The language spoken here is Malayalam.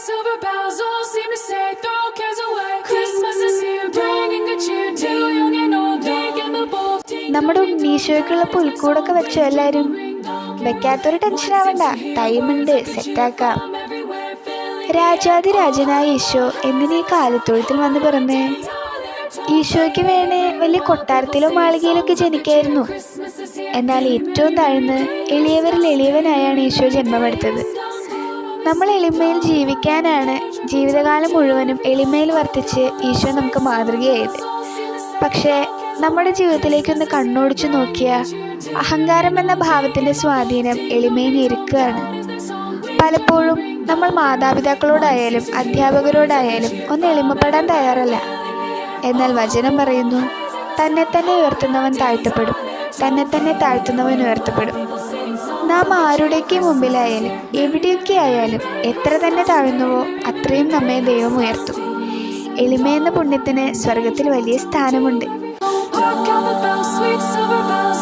silver bells all seem to say, throw cares away. Christmas is here, bringing good cheer to young and old. Big and the bold. നമ്മുടെ ഉണ്ണീശോയ്ക്കുള്ള പുൽക്കൂടൊക്കെ വെച്ചോ എല്ലാവരും? വെക്കാത്തൊരു ടെൻഷൻ ആവണ്ട, ടൈമുണ്ട്, സെറ്റാക്കാം. രാജാതിരാജനായ ഈശോ എന്തിനീ കാലിത്തൊഴുത്തിൽ വന്ന് പിറന്നേ? ഈശോയ്ക്ക് വേണേ വലിയ കൊട്ടാരത്തിലോ മാളികയിലൊക്കെ ജനിക്കായിരുന്നു. എന്നാൽ ഏറ്റവും താഴ്ന്ന് എളിയവരിൽ എളിയവനായാണ് ഈശോ ജന്മമെടുത്തത്. നമ്മൾ എളിമയിൽ ജീവിക്കാനാണ് ജീവിതകാലം മുഴുവനും എളിമയിൽ വർത്തിച്ച് ഈശോ നമുക്ക് മാതൃകയായത്. പക്ഷേ നമ്മുടെ ജീവിതത്തിലേക്കൊന്ന് കണ്ണോടിച്ചു നോക്കിയാൽ അഹങ്കാരം എന്ന ഭാവത്തിൻ്റെ സ്വാധീനം എളിമയെ ഞെരുക്കുകയാണ്. പലപ്പോഴും നമ്മൾ മാതാപിതാക്കളോടായാലും അധ്യാപകരോടായാലും ഒന്ന് എളിമപ്പെടാൻ തയ്യാറല്ല. എന്നാൽ വചനം പറയുന്നു, തന്നെ തന്നെ ഉയർത്തുന്നവൻ താഴ്ത്തപ്പെടും, തന്നെ തന്നെ താഴ്ത്തുന്നവൻ ഉയർത്തപ്പെടും. നാം ആരുടെയൊക്കെ മുമ്പിലായാലും എവിടെയൊക്കെ ആയാലും എത്ര തന്നെ താഴ്ന്നുവോ അത്രയും നമ്മെ ദൈവം ഉയർത്തും. എളിമയെന്ന പുണ്യത്തിന് സ്വർഗത്തിൽ വലിയ സ്ഥാനമുണ്ട്. Hark how the bells, sweet silver bells,